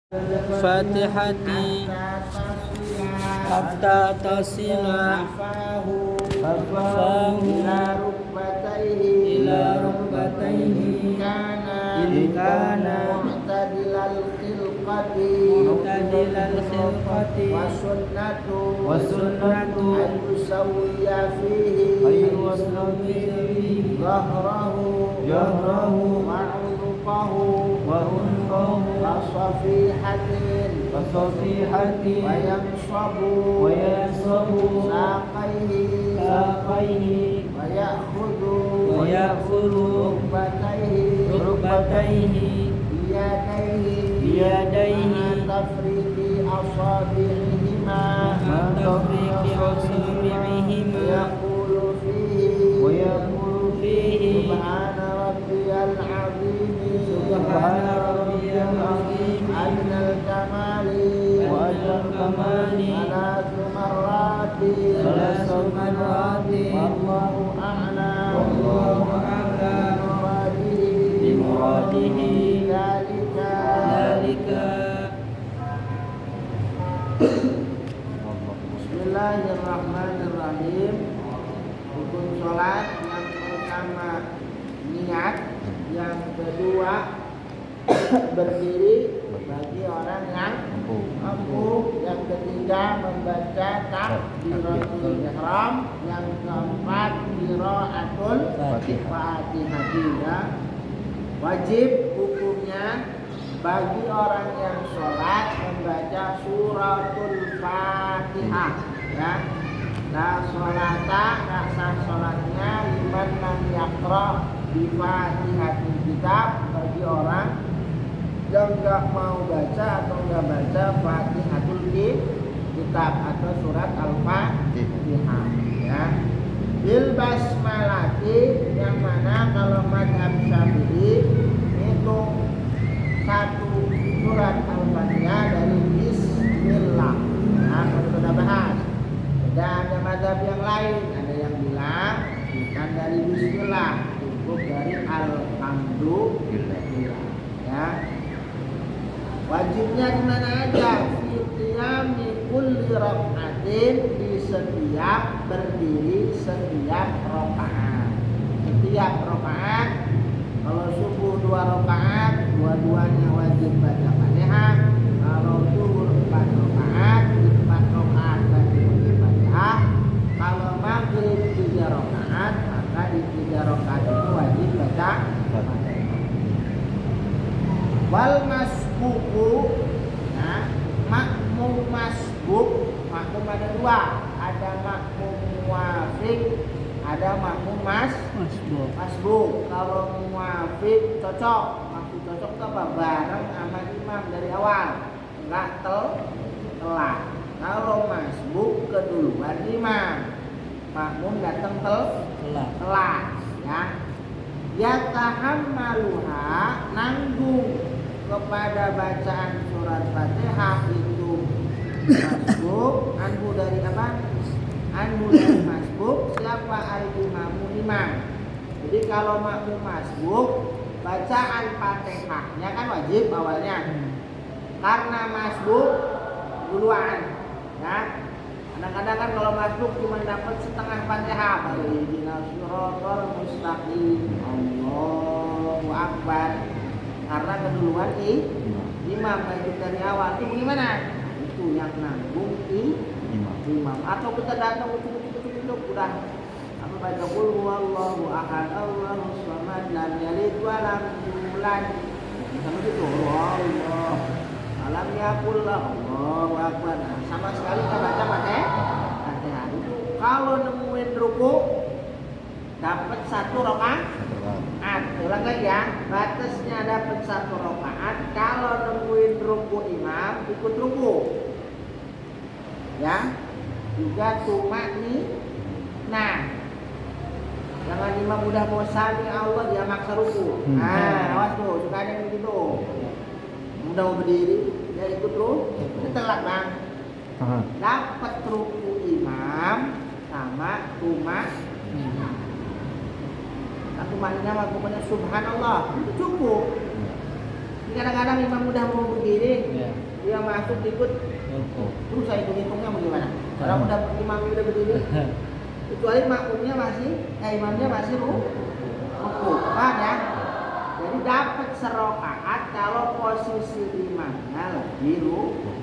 Fatihati hatta tasila fafahu ila rukbatayhi in kana mu'tadilal khilqati wa sunnatu an yusawwiya fihi jahrahu wa unqahu wa safihatin wa yansabu saqaihi wa ya'khudhu rukbatayhi biyadayhi tafriqi asabi'ihima yaqulu fihi subhana rabbiyal azim adnal kamali salatu marrati wallahu a'lam bimuradihi dzalika. Bismillahirrahmanirrahim. Hukum sholat yang pertama niat, yang kedua berdiri bagi orang yang mampu, yang ketiga membaca takbiratul ihram, yang keempat qiraatul Fatihah. Wajib hukumnya bagi orang yang sholat membaca suratul Fatihah, ya. La sholata, sah sholatnya liman lam yaqra bi Fatihatil kitab, bagi orang yang nggak mau baca atau nggak baca Fatihatul kitab atau surat Al-Fatihah, ya. Bil basmalati, yang mana kalau mazhab Syafi'i itu satu surat Al-Fatihah dari Bismillah. Nah, kita bahas. Dan ada mazhab yang lain, ada yang bilang bukan dari Bismillah, cukup dari Alhamdulillah, ya. Wajibnya di mana aja? Fi qiyami kulli rak'atin, di setiap berdiri setiap rakaat. Setiap rakaat, kalau subuh 2 rakaat, dua-duanya wajib baca Fatihah. Kalau zuhur 4 rakaat, 4 rakaat baca Fatihah. Kalau maghrib 3 rakaat, maka di 3 rakaat itu wajib baca Fatihah. Wal masbuku, nah, makmum masbuk, makmum ada 2, ada makmum muwafiq, ada makmum masbuk. Kalau muwafiq cocok, maksud cocok itu apa? Bareng sama imam dari awal, enggak telat. Kalau masbuk keduluan imam, makmum datang telat, ya. Yatahammaluha, nanggung kepada bacaan surat Fatihah itu masbuk. Anhu dari apa? Anhu dari masbuk. Siapa? Al-imam. Jadi kalau makmum masbuk, bacaan Fatihahnya kan wajib awalnya, karena masbuk duluan, ya. Kadang-kadang kan kalau masbuk cuma dapat setengah Fatihah, ihdinas siratal mustaqim, Allahu akbar, karena keduluan imam wajib dari awal. Itu gimana? Itu yang nanggung imam. Atau kita datang ucuk udah apa, baca qul huwallahu ahad Allahus samad lam yalid wa lam yulad, sama gitu, Allah alam yakul Allahu akbar. Nah, sama sekali kita baca Fatihah. Itu kalau nemuin ruku dapat 1 rakaat. Ulang lagi ya, batasnya dapat 1 rakaat. Kalau nemuin ruku imam, ikut ruku, ya. Juga nah, jangan imam udah mau sami Allah dia maksa ruku. Nah, awas tuh, suka ada yang begitu. Udah mau berdiri, dia ikut ruku, itu telat bang. Dapat ruku imam sama satu maknanya maknanya subhanallah, itu cukup. Kadang-kadang imam udah mau berdiri, udah masuk ikut terus saya hitung-hitungnya bagaimana? Orang udah imamnya udah berdiri, kecuali makmumnya imamnya masih ruku, paham ya? Jadi dapat serokaat kalau posisi imamnya lagi ruku.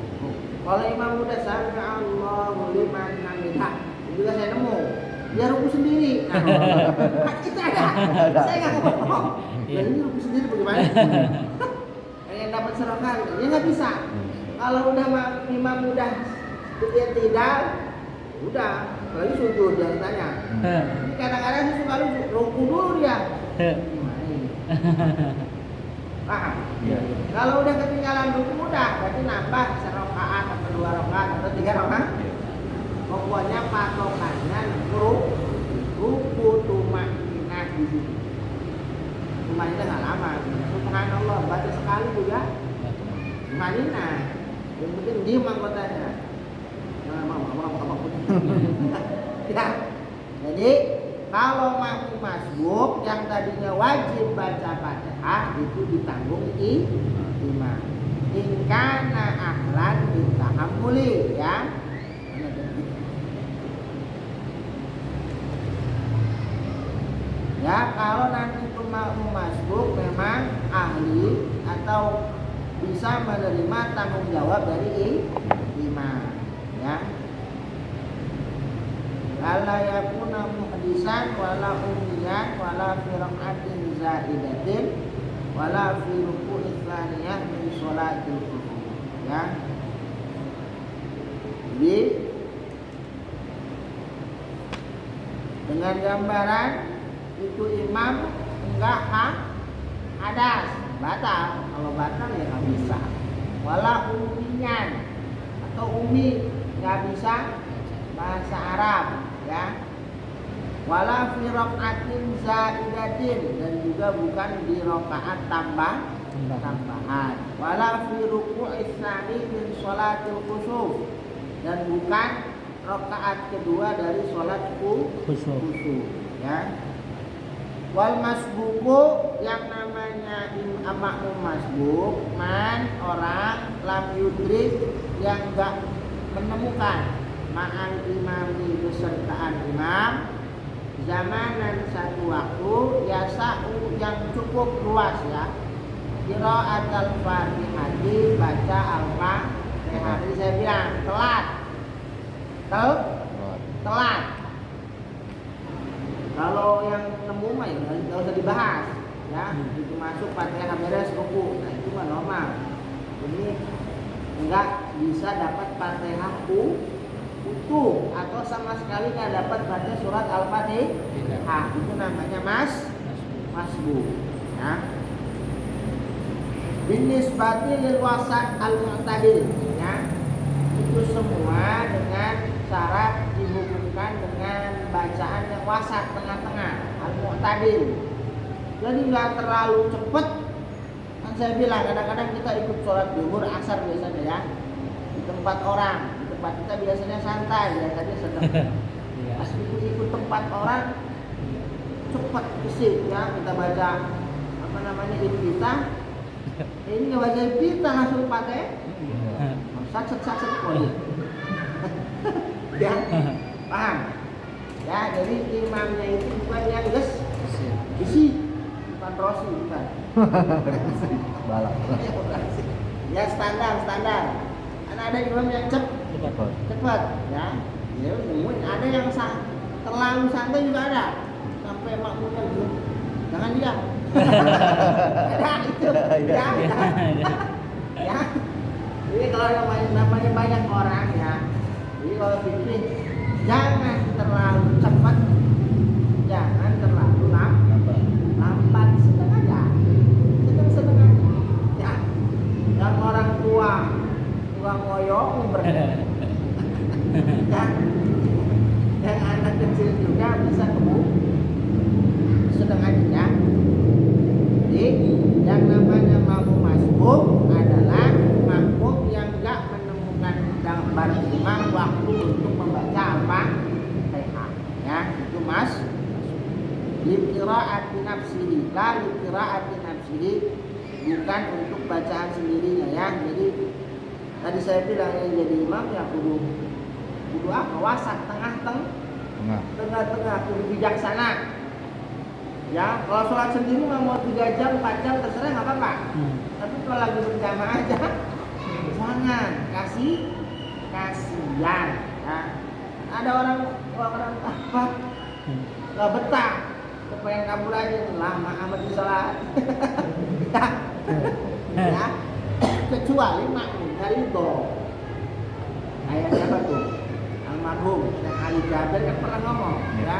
Kalau imam udah sami Allahu liman hamidah, juga saya nemu dia ruku sendiri. Nah, itu ada. Saya nggak ngomong. Jadi ruku sendiri bagaimana? Yang dapat serokaat, dia nggak bisa. Kalau udah imam udah dia tidak, udah lagi sujud jangan tanya. Ini kadang-kadang saya suka lucu, ruku dulu dia. Paham? Ya. Kalau udah ketinggalan ruku udah, berarti nambah serokaat atau 2 rakaat atau 3 rakaat. Pokoknya patokannya ruku tumaninah di sini. Tumaninah nggak lama. Subhanallah baca sekali juga. Tumaninah. Yang penting diem anggotanya. Ya. Jadi kalau makmum masbuk yang tadinya wajib baca Fatihah itu ditanggung imam. Ingkana ahlan bitahammuli ya. Ya, kalau nanti makmum masbuk memang ahli atau bisa menerima tanggung jawab dari imam ya. Alla yakuna muhdisan wala ummiyan wala fi rak'atin zaidatin wala fi ruku'i tsaniyah min sholatil kusuf ya. Jadi dengan gambaran itu imam enggak hadas, batal. Kalau batal ya nggak bisa. Wala ummiyan atau ummi nggak bisa bahasa Arab ya. Wala fi rak'atin zaidatin dan juga bukan di rakaat tambahan. Wala fi ruku'i tsani min sholatil khusuf dan bukan rakaat kedua dari sholat khusyuk ya. Wal masbuku yang namanya makmum masbuk man orang lam yudrik yang enggak menemukan ma'al imami besertaan imam zamanan satu waktu yasa'u yang cukup luas ya. Qira'at al-Fatihati baca al-Fatihah. Tadi saya bilang telat. Kalau yang nemu mah ya nggak usah dibahas ya. Itu masuk Fatihah beres ruku. Nah itu mah normal. Ini enggak bisa dapat Fatihah utuh atau sama sekali nggak dapat baca surat Al-Fatihah. Itu namanya masbuk ya. Binisbati lil wasat al-mu'tadil ya. Itu semua dengan syarat dihubungkan dengan bacaan yang wasat tengah-tengah al-mu'tadil. Jadi nggak terlalu cepat. Kan saya bilang kadang-kadang kita ikut sholat zuhur asar biasanya ya di tempat orang. Tempat kita biasanya santai ya tadi sedang. Pas ikut tempat orang cepat kesik ya kita baca apa namanya iftitah. Ini nggak baca iftitah langsung pakai sat ya paham ya. Jadi imamnya itu bukan yang isi bukan rosi bukan balap ya standar kan ada imam yang cepat ya nemuin ada yang terlalu santai juga ada sampai makmumnya belum jangan diam ada itu ya ya. Jadi kalau namanya banyak orang ya, jadi kalau fikih jangan terlalu cepat, jangan terlalu lambat, sedang aja ya. Yang orang tua ngoyong ya. Yang anak kecil juga bisa sedang aja. Jadi yang namanya makmum masbuk adalah makmum yang enggak menemukan bareng imam waktu untuk membaca Al-Fatihah ya. Itu liqira'ati nafsihi la liqira'ati nafsihi bukan untuk bacaan sendirinya ya. Jadi tadi saya bilang yang jadi imam ya kudu apa? Wasak, tengah-tengah, kudu bijaksana. Ya, kalau sholat sendiri mau 3 jam, 4 jam terserah nggak apa-apa. Tapi kalau lagi berjamaah aja, jangan kasihan. Ya. Ada orang apa? Nggak betah, kepengen kabur aja, lama amat di sholat. Ya, kecuali makmum dari itu. Kayak siapa tuh? Almarhum Syekh Ali Jabir kan pernah ngomong, ya.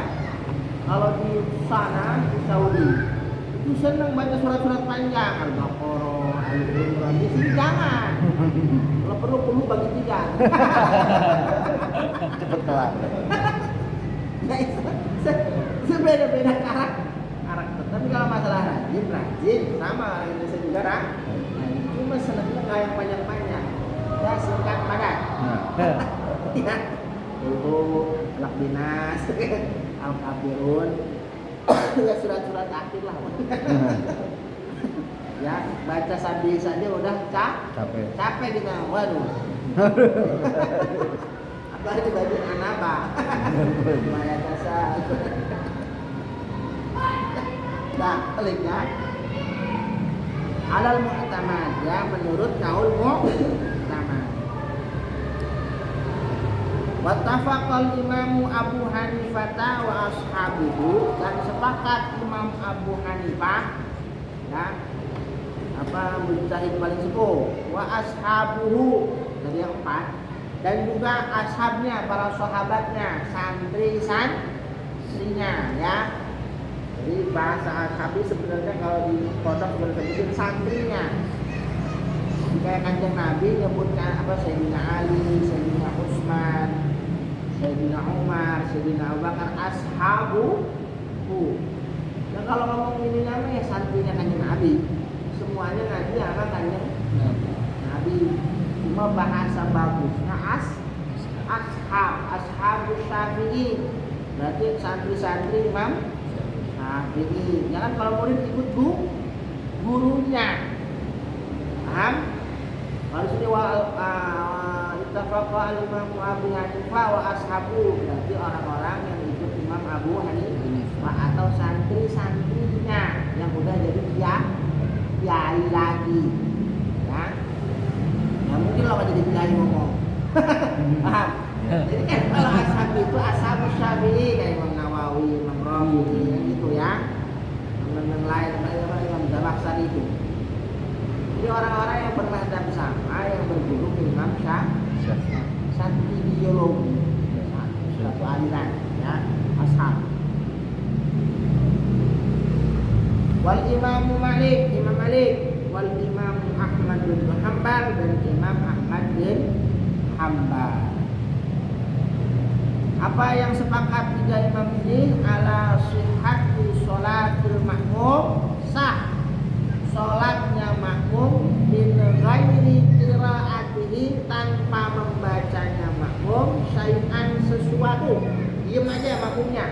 Kalau di sana di Saudi itu senang baca surat-surat panjang, Al-Baqarah, Al-Imran. Di sini jangan. Kalau perlu bagi 3. Cepet kelar. Nah, itu beda-beda karakter. Tapi kalau masalah rajin sama orang Indonesia juga cuma senangnya nggak yang panjang-panjang. Ya singkat padat. Ya. Itu Alaq Binas, Al-Kafirun, ya surat-surat akhir lah. Ya baca sabi saja udah capek kita. Waduh. Apalagi baju anaba. Lumayan dasar. Nah, peliknya alal mu'tamad, ya menurut kaul mu'tamad. Wattafaqal imamu Abu Hanifah wa ashabuhu, dan sepakat Imam Abu Hanifah, ya, mujtahid paling sepuh, wa ashabuhu dari yang 4, dan juga ashabnya, para sahabatnya, santrinya, ya. Jadi bahasa ashabi sebenarnya kalau di pondok sebenarnya santrinya. Kayak Kanjeng Nabi nyebutkan Sayyidina Ali, Sayyidina Utsman, Sayyidina Umar, Sayyidina Abu Bakar, ashabuhu. Dan kalau ngomong ini namanya santrinya Kanjeng Nabi, semuanya ngaji sama Kanjeng Nabi. Cuma bahasa bagusnya ashabus Syafi'i. Berarti santri-santri Imam Syafi'i. Jangan kalau murid ikut gurunya. Paham? Kalau sini ittafaqa al-Imam Abu Hanifah wa ashabu, berarti orang-orang yang ikut Imam Abu Hanifah atau santri-santrinya yang udah jadi kiai lagi. Ya. Ya mungkin lo jadi kiai ngomong. Paham? Jadi kan kalau ashab itu ashabus Syafi'i kayak Imam Nawawi, Imam Rafi'i gitu ya. Yang lain Imam Dzamakhsyari itu. Jadi orang-orang yang bernadab sama, yang berguru ke Imam Syafi'i, satu ideologi, satu aliran, ya, ashab. Wal Imam Malik, wal Imam Ahmad bin Hanbal, dan Imam Ahmad bin Hanbal. Apa yang sepakat 3 imam ini? Ala sihhati sholatil makmum, sah sholatnya makmum min ghairi qiraatihi, tanpa membacanya makmum syai'an, sesuatu. Diam aja makmumnya.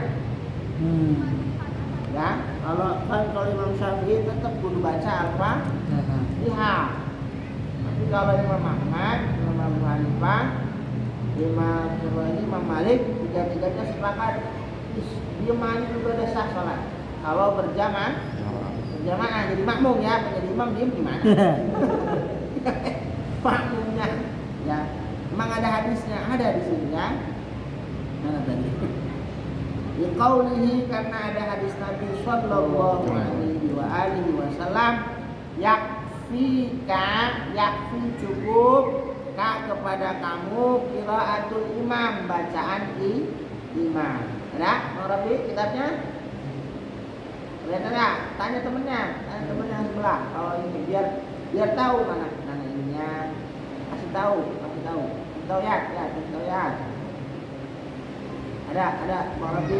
Ya, kalau Imam Syafi'i tetap kudu baca Al-Fatihah. Tapi kalau Imam Ahmad, Imam Abu Hanifah, Imam Malik, tiga-tiganya sepakat diam aja juga udah sah sholat. Kalau berjamaah jadi makmum, ya, menjadi imam diem gimana? Makmumnya, ya. Memang ada hadisnya, ada di sini, ya. Mana tadi? Liqaulihi, karena ada hadis Nabi sallallahu alaihi wasallam, yakfi cukup kepada kamu qiraatul imam, bacaan imam. Ada? Mau Rabi kitabnya? Lihat enggak? Tanya temennya sebelah. Kalau ini biar tahu mana ininya. Kasih tahu ya. Ada Bang Rabi.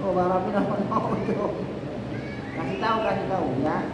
Oh, Bang Rabi nama itu. Kasih tahu ya.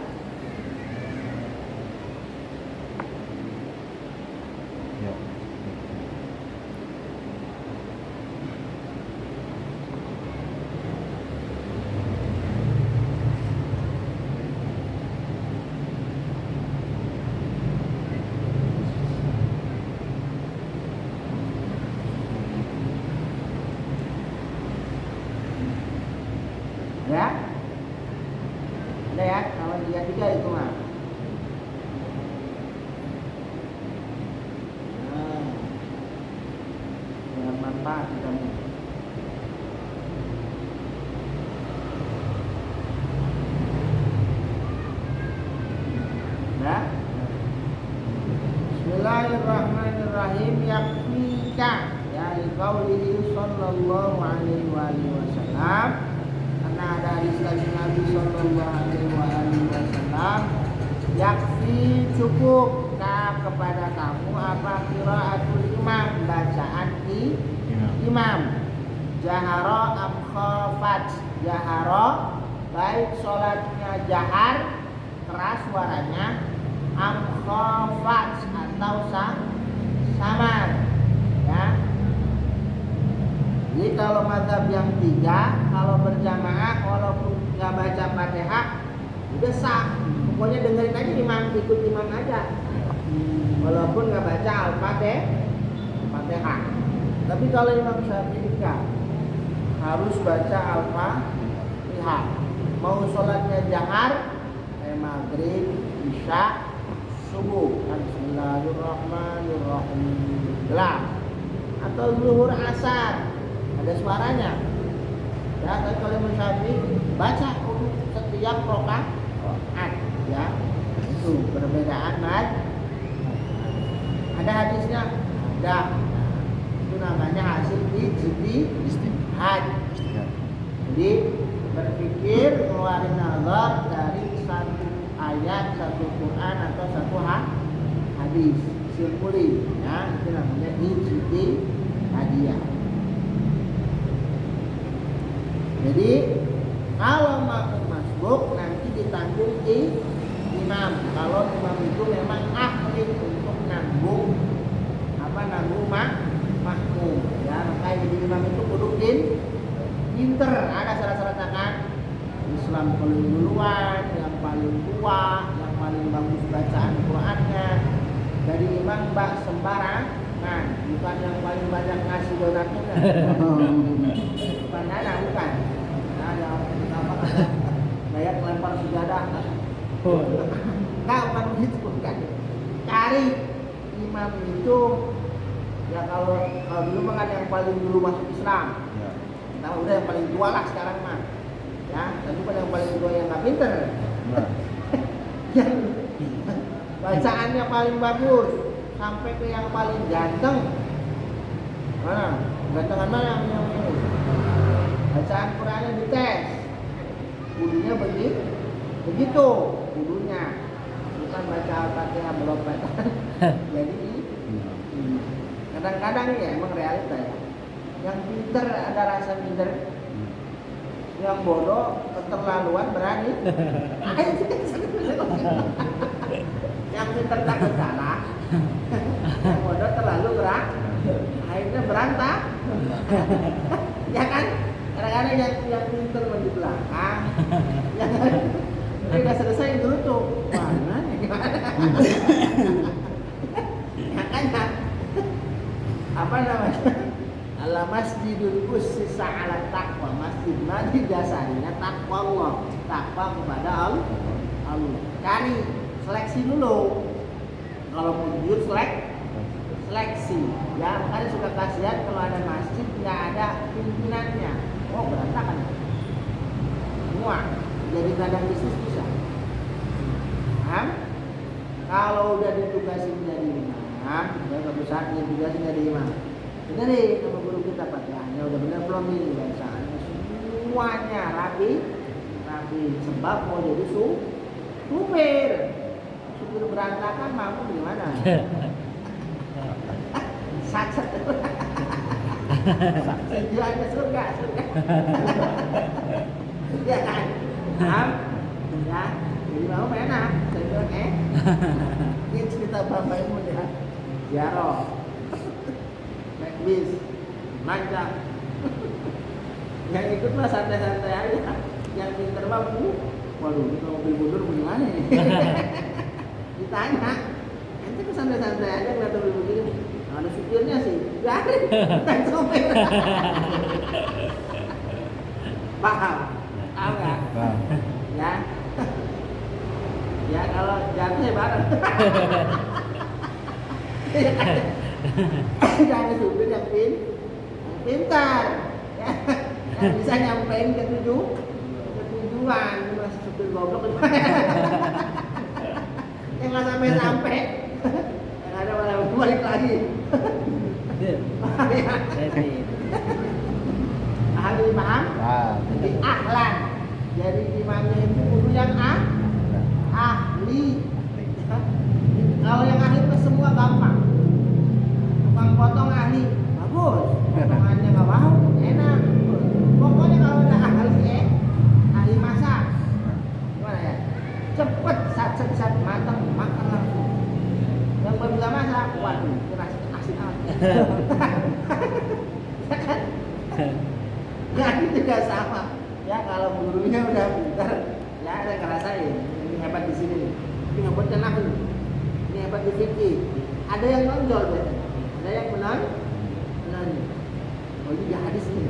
Siapa kamu? Ya. Bismillahirrahmanirrahim. Yakfika ya liqaulihi sallallahu alaihi wasallam. Karena ada hadis dari Nabi sallallahu alaihi wasallam, yakfi cukup kepada kamu apa qiraatul imam, bacaan imam. Jahara am khafat. Jahara baik salatnya jahar keras suaranya, am khafat atau samar ya. Jadi kalau mazhab yang 3, kalau berjamaah walaupun nggak baca Fatihah udah sah. Pokoknya dengerin aja imam, ikut imam aja. Walaupun nggak baca Al-Fatihah. Tapi kalau Imam Syafi'i harus baca Al-Fatihah. Mau sholatnya jahar maghrib, isya, subuh, bismillahirrahmanirrahim, jelas. Atau zuhur, asar, ada suaranya. Ya, tapi kalau Imam Syafi'i baca untuk setiap rakaat, ya. Itu perbedaan ada hadisnya, ada. Itu namanya hasil ijtihad. Jadi berpikir ngeluarin nazar dari satu ayat, satu Quran atau satu hadis, simpuli, ya, itu namanya ijtihadiyah. Jadi kalau makmum masbuk nanti ditanggung imam. Kalau imam itu memang ahli untuk nanggung makmum, ya, makanya jadi imam itu kudu pinter. Ada syarat-syaratnya kan. Islam paling duluan, yang paling tua, yang paling bagus bacaan Qur'annya. Jadi imam sembarangan, bukan yang paling banyak ngasih donatnya. Bukan dana, bukan. Nah, yang apa kayak lempar sejadah. Nah, bukan begitu, bukan. Cari imam itu ya, kalau dulu mah kan yang paling dulu masuk Islam. Nah, udah yang paling tua lah sekarang mah. Ya, tapi pada yang paling tua yang nggak pinter. Yang bacaannya paling bagus sampai ke yang paling ganteng. Mana? Gantengan mana yang ini? Bacaan Qurannya dites. Kudunya begitu. Kudunya bukan baca Al-Fatihah belum bacaan. Jadi kadang-kadang ya emang realita ya. Yang pinter ada rasa pinter, yang bodoh keterlaluan berani. Yang pinter takut salah, yang bodoh terlalu akhirnya berantak. Ya kan? Kadang-kadang yang pinter di belakang, yang udah selesai yang dulu tuh mana gimana? Ya kan ya? Apa namanya? Ala masjidul ussisa ala taqwa. Masjid di dasarnya takwa Allah, takwa kepada Allah. Cari seleksi dulu. Kalau mau jujur seleksi. Ya, makanya suka kasihan kalau ada masjid nggak ada pimpinannya. Oh, berantakan. Semua jadi ladang bisnis bisa. Paham? Kalau udah ditugasin jadi imam, ya kebesaran ditugasin jadi imam. Dengerin sama guru kita Fatihahnya udah benar belum ini bacaannya semuanya rapi. Sebab mau jadi supir berantakan mampu gimana? Sacet. Tujuannya surga. Ya kan? Paham? Ya, jadi mau enak. Saya bilang ini cerita bapak ibu ya. Ziarah. Naik bis, lancar. Yang ikut mah santai-santai aja. Yang pinter mah waduh, ini mobil mundur bagaimana ini? Ditanya, ente ke santai-santai aja ngeliat mobil begini. Ada supirnya sih, biarin, bukan supir. Paham? Paham nggak? Paham. Ya, ya kalau jatuh ya bareng. Jangan supir yang pintar ya, yang bisa nyampein ke tujuan, masih supir goblok yang nggak sampai yang ada malah balik lagi. Ahli paham? Jadi ahlan, jadi imamnya itu kudu yang ahli. Kalau yang ahli itu semua gampang. Tukang potong ahli, bagus. Potongannya nggak mau, enak. Pokoknya kalau udah ahli masak, gimana ya? Cepet, sat matang, makan langsung. Yang baru bisa masak, waduh, kerasa asin amat. Ya itu juga sama. Ya kalau gurunya udah pintar, ya ada ngerasain. Ini hebat di sini, ini hebat di nahu, ini hebat di fikih. Ada yang nonjol, ada yang benar. Oh ini hadis ini.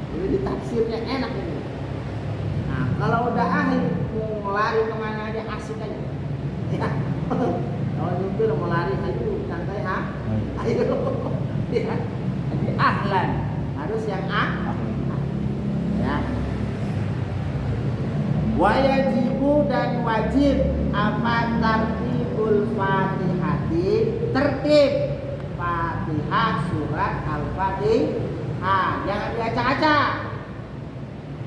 Jadi di tafsirnya enak ini. Nah kalau udah ahli mau lari kemana aja asik aja. Ya. Kalau nyupir mau lari ayo santai ayo. Ya. Jadi ahlan harus yang ya. Wajibu dan wajib apa tartibul fatihati, tertib Fatihah surat Al-Fatihah. Jangan diacak-acak.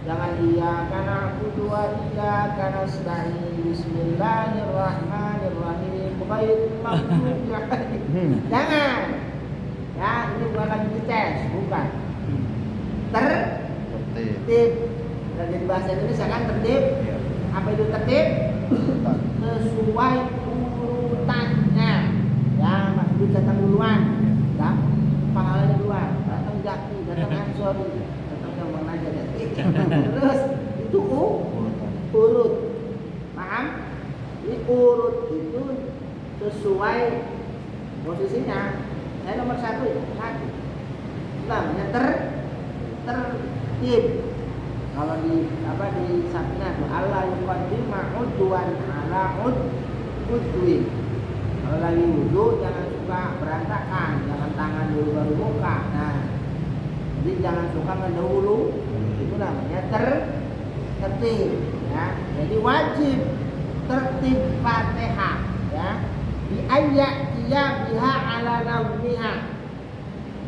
Jangan iya karena kedua iya karena sedang Bismillahirrahmanirrahim. Jangan. Ya, ini bukan lagi dites, bukan. Tertib. Dari bahasa Indonesia kan tertib. Apa itu tertib? Sesuai urutannya. Ya, maksud datang duluan. Ya, pahalanya duluan. Datang Jaki, datang Ansori, datang yang mana aja deh. Terus itu urut. Paham? Ini urut itu sesuai posisinya. Saya nomor satu. Namanya tertib. Kalau di sabna itu Allah yuqaddimu udwan ala udwin. Kalau lagi wudhu jangan suka berantakan, jangan tangan dulu baru muka. Nah, jadi jangan suka mendahulu. Itu namanya tertib. Ya, jadi wajib tertib Fatihah. Ya, di ayat dia biha ala nawmiha.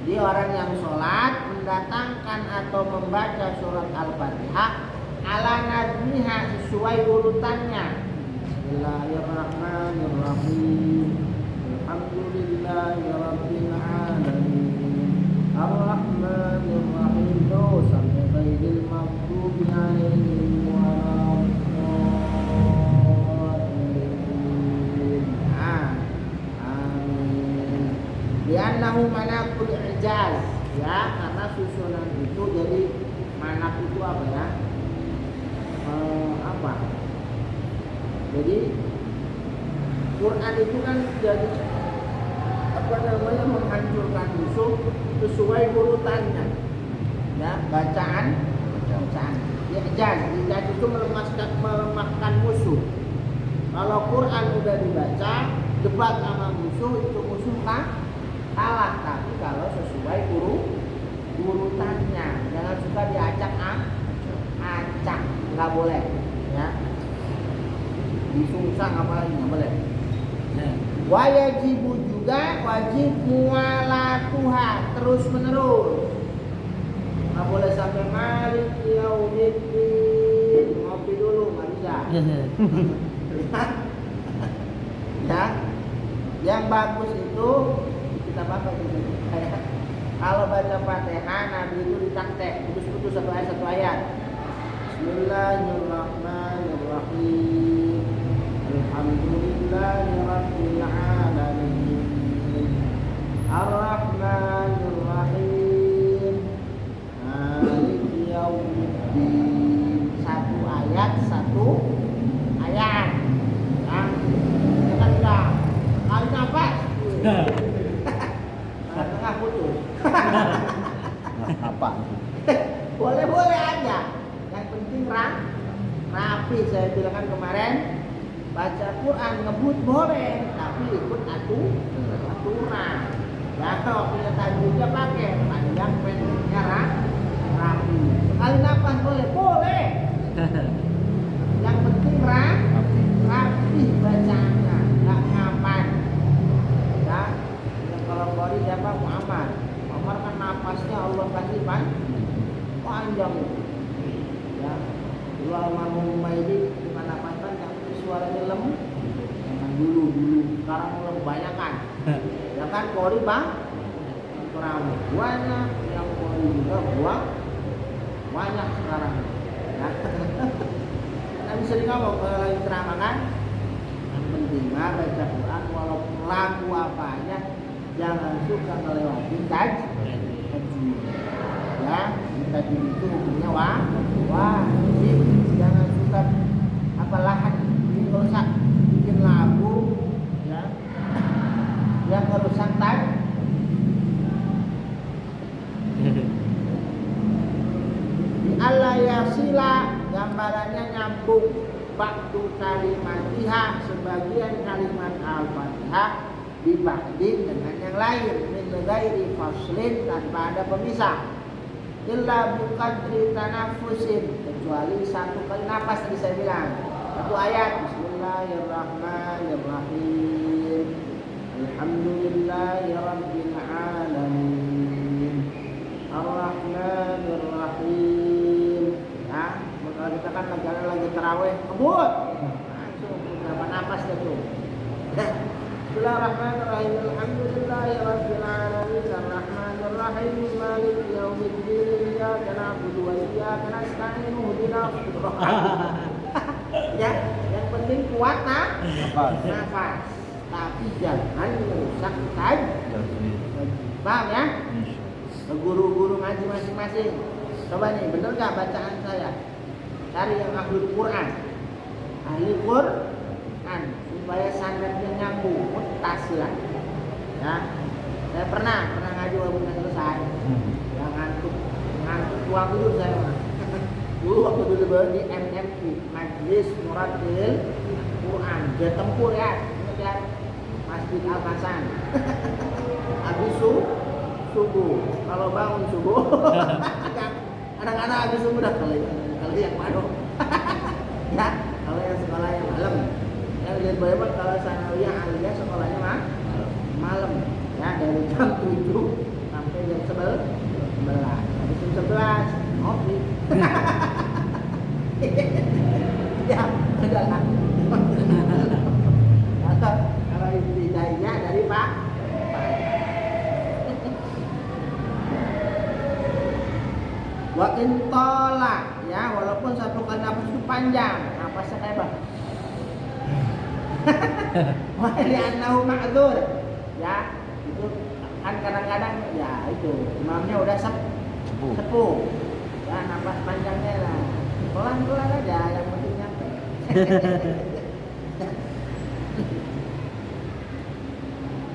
Jadi orang yang sholat mendatangkan atau membaca surat Al-Fatihah ala nazmiha sesuai urutannya. Bismillahirrahmanirrahim. Alhamdulillahirabbil alamin. Ar-Rahmanirrahim. Sampai ghairil maghdubi alaihim waladdallin. Amin. Li'annahu manaqul ijaz. Ya, karena susunan itu jadi manak itu apa ya? Jadi Quran itu kan jadi menghancurkan musuh sesuai urutannya. Ya, bacaan. Ya, ijaz itu melemahkan musuh. Kalau Quran udah dibaca, debat sama musuh itu musuh kalah. Tapi kalau sesuai urutannya, jangan suka diacak, nggak boleh. Ya. Disungsang apalagi nggak boleh. Wajibu juga wajib mualatuha terus menerus. Nggak boleh sampai malik yaumiddin ngopi dulu nggak bisa. Ya, yang bagus itu kita pakai itu. Kalau baca Fatihah Nabi itu ditaktek putus-putus satu ayat. Bismillahirrahmanirrahim. Alhamdulillahirabbil alamin. Ar-Rahmanir-Rahim. Maliki yaumiddin. Satu ayat. Nah, kita enggak. Kali nafas. Tengah putus. Apa? Boleh aja. Yang penting rapi. Saya bilang kan kemarin. Baca Quran ngebut boleh, tapi ikut aturan. Ya, waktunya tajwidnya pakai panjang pendeknya rapi. Sekali napas boleh, boleh. Yang penting rapi bacaannya, nggak ngapan. Ya, kalau Qori siapa Muhammad. Muhammad kan napasnya Allah kasih panjang. Ya, dulu almarhum Umaydi bukan napas panjang, suaranya lembut. Jangan dulu, sekarang mulai kebanyakan. Ya kan Qori bang, kurang banyak yang Qori juga banyak sekarang. Ya. Nabi sering ngomong kalau lagi ceramah kan, yang penting mah baca Quran walaupun lagu apanya jangan suka ngelewatin tajwid. Ya, tajwid itu hukumnya wajib. Jangan suka lahan ini merusak bikin lagu ya yang merusak tajwid. Allah yasila gambarannya nyambung ba'du kalimatiha sebagian kalimat al-fatihah dibanding dengan yang lain min ghairi faslin tanpa ada pemisah illa biqadri tanafusin kecuali satu kali nafas tadi saya bilang satu ayat bismillahirrahmanirrahim alhamdulillahirabbil alamin arrahmanirrahim. Nah, kalau kita kan lagi tarawih kebut langsung berapa nafas itu. Bismillahirrahmanirrahim. Alhamdulillahirabbil alamin arrahmanirrahim maliki yaumiddin iyyaka na'budu wa iyyaka nasta'in ihdinas siratal. Ya, yang penting kuat nafas. Tapi jangan merusak tajwid. Paham ya? Guru-guru ngaji masing-masing. Coba nih, bener gak bacaan saya? Cari yang ahli Quran. Ahli Quran supaya sanadnya nyambung, muttasilah. Ya. Saya pernah ngaji walaupun selesai. Yang ngantuk tua dulu saya mah. Dulu waktu dulu baru di MMQ, Majelis Muratil Quran. Dia tempur ya, kemudian Masjid Al Hasan. Habis subuh, kalau bangun subuh, anak-anak habis subuh dah kalau yang mana? Ya, kalau yang sekolah yang malam, yang lihat banyak kalau sanawiyah aliyah sekolahnya malam, ya dari jam 7 sampai jam 11, habis jam 11 ngopi. Ya, udahlah. Kalau ibtidaiyah dari Pak. Wa intola ya walaupun satu kali nafas itu panjang nafasnya kayak apa? Wa li'annahu ma'dzur ya itu kan kadang-kadang ya itu imamnya udah sepuh ya nafas panjangnya lah pelan-pelan aja yang penting nyampe.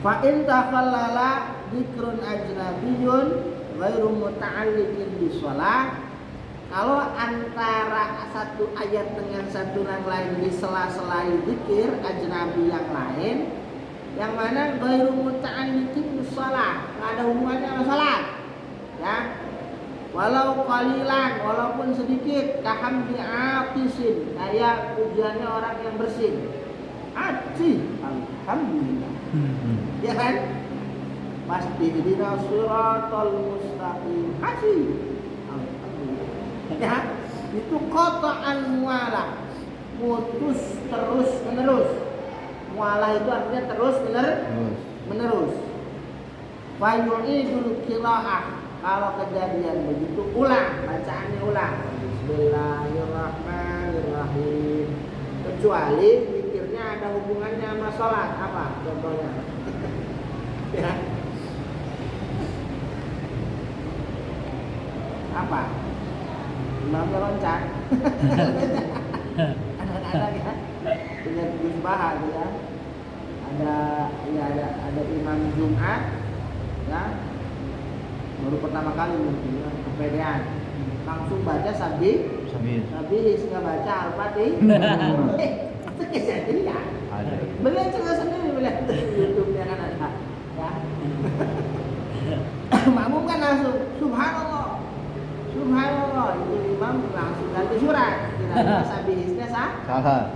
Fa in takhallala dzikrun ajnabiyyun ghairu muta'alliqin bishalah. Kalau antara satu ayat dengan satu yang lain di sela-sela zikir ajnabi yang lain yang mana ghairu muta'alliqin bishalah, enggak ada hubungannya sama salat. Ya. Walau qalilan, walaupun sedikit, kahamdi atisin, kayak pujiannya orang yang bersin. Ati, alhamdulillah. Ya kan? Pasti ihdinas siratal mustaqim. Asih. Ya, itu qata'an mualah. Putus terus menerus. Mualah itu artinya terus menerus. Fa yu'idul qira'ah. Kalau kejadian begitu ulang, bacaannya ulang. Bismillahirrahmanirrahim. Kecuali zikirnya ada hubungannya sama salat. Apa contohnya? Ya. Apa? Imamnya loncat. Anak-anak ya. Punya Gus Baha ya. Ada imam Jumat ya. Baru pertama kali mungkin ya, kepedean. Langsung baca sabih nggak baca Al-Fatihah. Itu kejadian ya. Beliau juga sendiri melihat YouTube-nya kan ada. Ya. langsung subhanallah. Subhanallah, itu imam langsung ganti surat. Kira-kira sabihisnya Salah.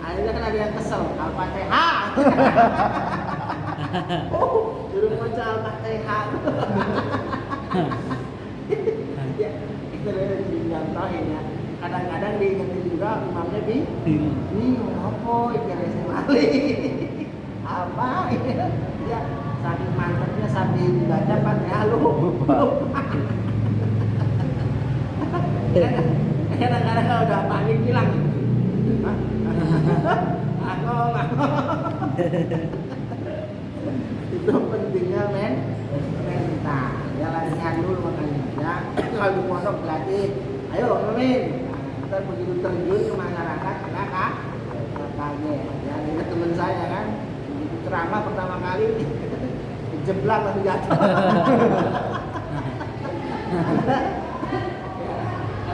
akhirnya kan ada yang kesel, Al-Fatihah. Suruh baca Al-Fatihah. Ya, itu dicontohin ya. Kadang-kadang diingetin juga imamnya bingung apa ini balik. Apa ini? Ya, saking mantapnya sambil dibaca Fatihah lupa. Kadang-kadang kalau udah panik hilang. Aku itu pentingnya mental. Ya latihan dulu makanya. Ya kalau di pondok berarti, ayo men. Ntar begitu terjun ke masyarakat, maka kaget. Ya ini teman saya kan, begitu ceramah pertama kali, jeblak langsung jatuh.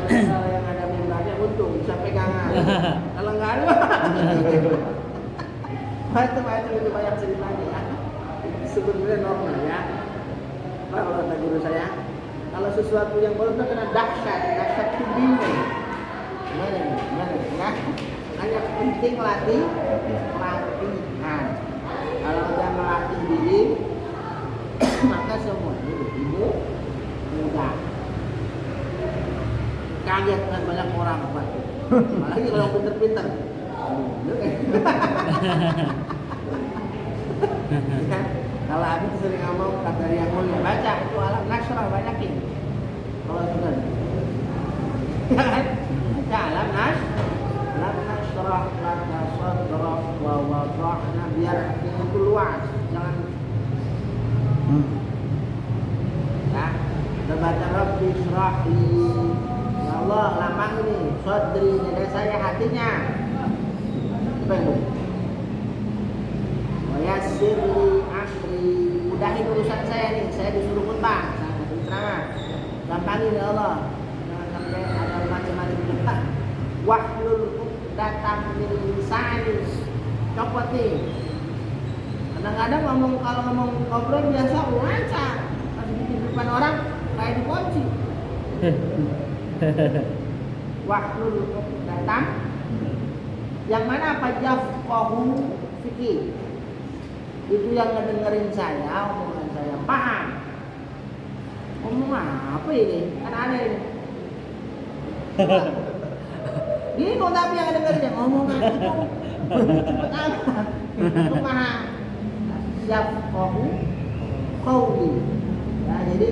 Kalau yang ada mimbarnya untung bisa pegangan. Kalau nggak ada, macam-macam itu banyak ceritanya ya. Sebenarnya normal ya. Pak kalau kata guru saya, kalau sesuatu yang baru itu kena dahsyat itu bingung. Gimana ya? Hanya penting latihan. Kalau udah melatih diri, maka semuanya begitu mudah. Kaget kan banyak orang Pak. Apalagi kalau pinter-pinter. Ya, kalau Abi sering ngomong kata yang mulia baca itu alam nasrah banyakin. Kalau sudah, ya kan? Baca alam nasrah laka sadra wa wada'na biar artinya itu luas, jangan. Ya, kita baca Rabbi syrahli. Ya Allah lapang ini, sadri dada saya hatinya. Apa itu? Yassirli amri, mudahin urusan saya nih, saya disuruh khutbah, saya disuruh ceramah, gampangin ya Allah, jangan sampai ada macam-macam kita. Wahlul uqdatam min lisani, copot nih. Kadang-kadang kalau ngomong ngobrol biasa lancar, pas di depan orang kayak dikunci. Wahlul uqdatam, yang mana apa yafqahu fikih. Itu yang ngedengerin saya, omongan saya paham. Ngomong apa ini? Kan ada ini. Bingung tapi yang ngedengerin omongan itu cepet amat. Itu paham. Yafqahu qawli. Ya, jadi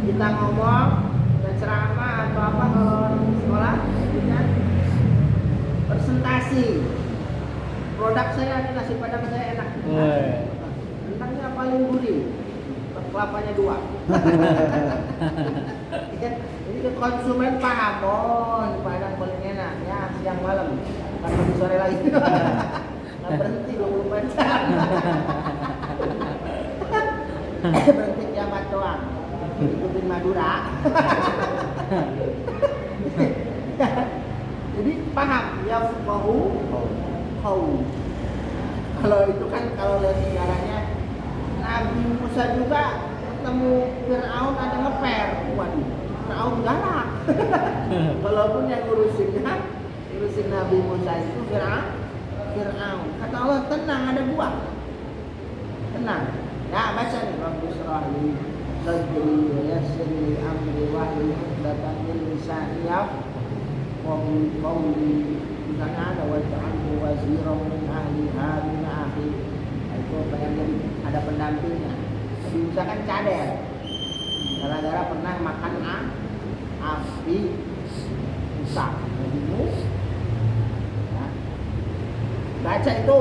kita ngomong dan ceramah atau apa kalau di sekolah kita presentasi. Produk saya ini nasi padang saya enak. Kentangnya paling gurih, kelapanya 2. Jadi ke konsumen paham, oh padang paling enak ya siang malam, bukan lebih sore lagi. Nggak berhenti 24 jam. Berhenti kiamat doang, ikutin Madura. Jadi paham, ya fuqahu qaul. Kalau itu kan kalau lihat sejarahnya Nabi Musa juga ketemu Fir'aun ada ngeper. Waduh, Fir'aun galak. Walaupun yang ngurusin Nabi Musa itu Fir'aun. Kata Allah tenang, ada gua. Tenang. Ya baca nih Rabbi syrahli sadri wa yassirli amri wahlul 'uqdatam min lisani yafqahu qawli. Misalnya ada waj'alhu waziran min ahli Harun akhi. Itu pengen jadi ada pendampingnya. Jadi misalkan cadel. Gara-gara pernah makan api rusak. Jadi ya. Baca itu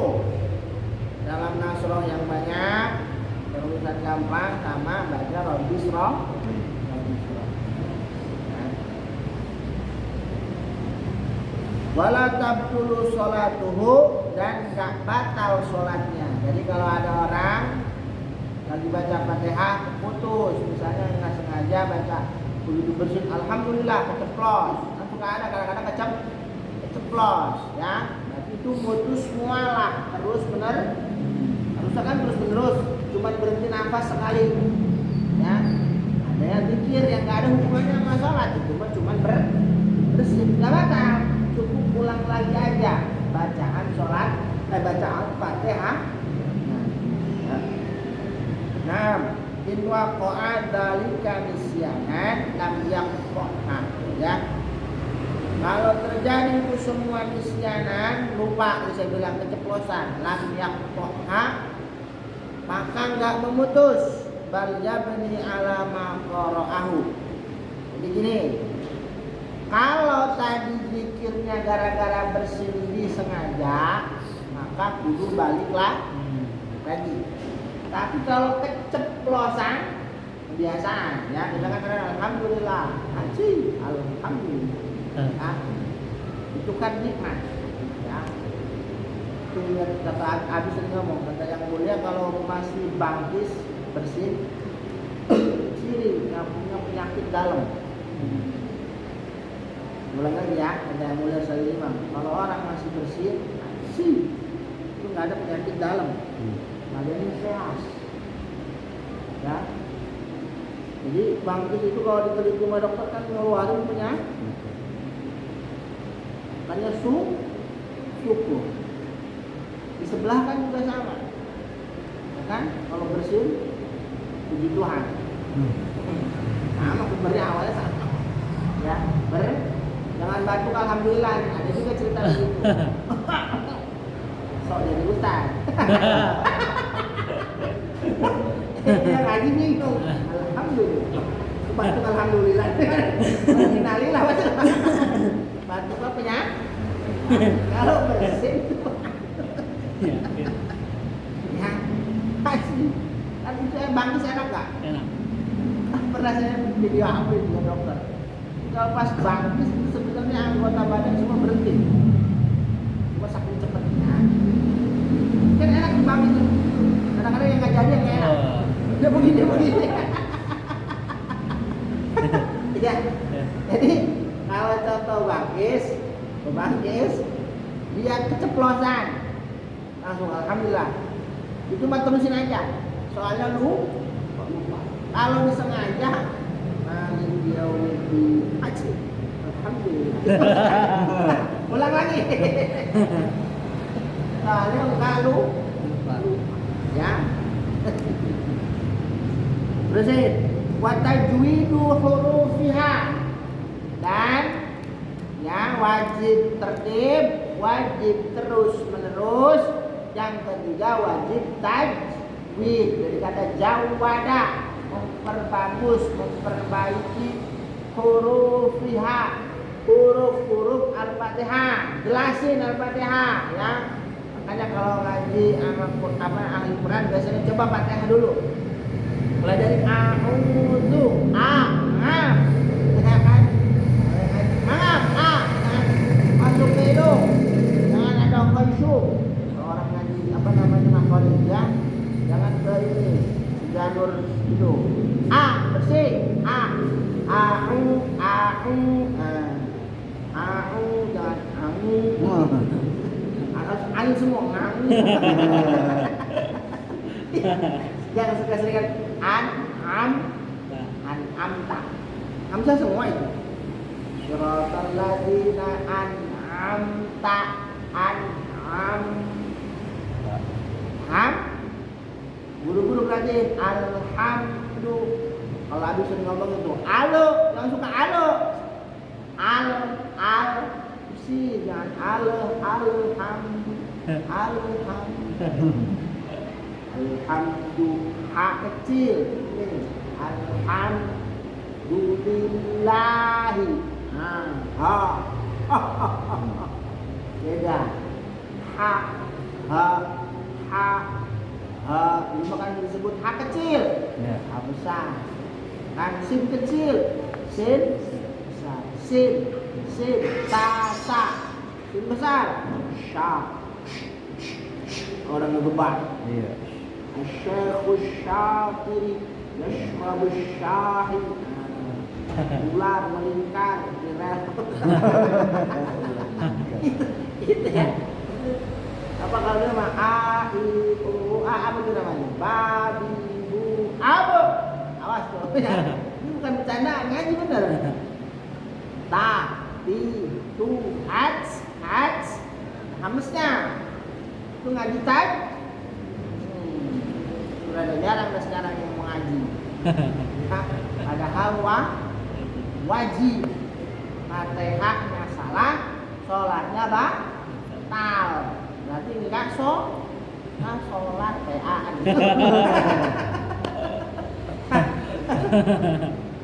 dalam nasroh yang banyak, terusan gampang sama baca Rabbi syrah. Wala tabtulu sholatuhu, dan gak batal sholatnya. Jadi kalau ada orang lagi baca Fatihah putus, misalnya nggak sengaja baca begitu bersih Alhamdulillah keceplos, kan suka ada kadang-kadang keceplos ya. Berarti itu putus mualah terus bener, harusnya kan terus menerus, cuma berhenti nafas sekali ya. Ada ya zikir yang nggak ada hubungannya sama sholat itu cuma bersin, nggak batal, cukup ulang lagi aja bacaan sholat, bacaan Fatihah. Nah, in waqa'a dzalika nisyanan lam yaqa'a, ya. Kalau terjadi itu semua nisyanan, lupa, saya bilang keceplosan, lam yaqa'a, maka enggak memutus, bal yabni ala ma qara'ahu. Jadi gini, kalau tadi zikirnya gara-gara bersin disengaja, maka kudu baliklah lagi. Tapi kalau keceplosan, kebiasaan, ya kita kan alhamdulillah, haji, alhamdulillah, ya, itu kan nikmat, ya. Itu yang kata Abi sering ngomong, kata yang mulia kalau masih bangkis bersin, ciri yang punya penyakit dalam. Mulai lagi ya, kata yang mulia Salimah, kalau orang masih bersin, itu nggak ada penyakit dalam. Kalian sehat, ya. Jadi bangkit itu kalau diteliti sama dokter kan ngeluarin penyakit. Makanya syukur. Di sebelah kan juga sama, ya kan? Kalau bersin, puji Tuhan. Sama sebenarnya awalnya sama, ya. Jangan batuk alhamdulillah. Ada juga cerita begitu. Sok jadi ustaz. Yang ngaji bingung. Alhamdulillah. Batuk alhamdulillah. Innalillah batuk apa ya? Kalau bersin ya, pasti. Kan itu bangkis enak gak? Enak. Pernah saya video apa dengan dokter. Kalau pas bangkis itu sebenarnya anggota badan semua berhenti. Cuma saking cepatnya. Kan enak bangkis itu. Kadang-kadang yang nggak jadi yang nggak enak. Dia begini. Ya. Jadi kalau contoh bangkis, dia keceplosan, langsung alhamdulillah. Itu mah terusin aja. Soalnya lupa. Kalau disengaja, dia haji. Alhamdulillah. Ulang lagi. Soalnya enggak lupa. Ya. Terusin. Wa tajwidu hurufiha. Dan ya wajib tertib, wajib terus menerus. Yang ketiga wajib tajwid, dari kata jawada, memperbagus, memperbaiki hurufiha, huruf-huruf Al-Fatihah, jelasin Al-Fatihah, ya. Makanya kalau ngaji sama ahli Quran biasanya coba Fatihah dulu. Mulai dari a'udzu, ya kan? Maaf, masuk ke hidung. Jangan ada khusyuk. Orang ngaji makhluk ya. Jangan ke ini jalur hidung. Bersih. Jangan harus semua jangan sekali-sekali amta. Hamzah semua itu. Siratal ladzina an'amta Guru-guru belajar alhamdu. Kalau habis sering ngomong itu alo, jangan suka alo. Si jangan alhamdu. Alhamdu ha kecil. Alhamdulillahi. Beda. Ini kan disebut ha kecil, ha besar. Kan sin kecil, sin besar. Sin sa. Sin besar, sya. Orang ngebeban. Iya. Asy-syaikhu syafiri yashrabu syahi. Ular melingkar di rel. Itu ya. Apa kalau dia mah apa itu namanya? Babi bu. Awas tuh. Ini bukan bercanda ngaji bener. Ta, ti, tu, hats, hamesnya. Itu ngaji tag. Sudah ada jarang dah sekarang yang mau ngaji. Nah, padahal wajib. Fatihahnya salah, sholatnya batal. Berarti enggak sholat PA.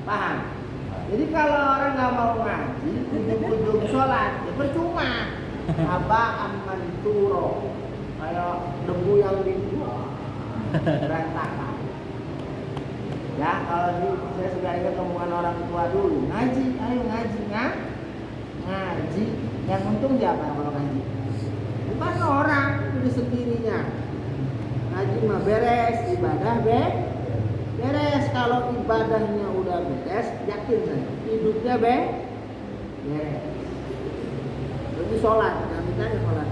Paham? Jadi kalau orang nggak mau ngaji, ujung-ujung sholat, ya percuma. Aba amanturo, kayak debu yang dibuang, berantakan. Ya kalau saya sudah ingat omongan orang tua dulu, ngaji, ayo ngaji, ngaji. Yang untung siapa kalau ngaji? Bukan orang, itu sendirinya. Ngaji mah beres, ibadah beres. Kalau ibadahnya udah beres, yakin saya hidupnya beres. Jadi sholat, jangan ditanya sholat.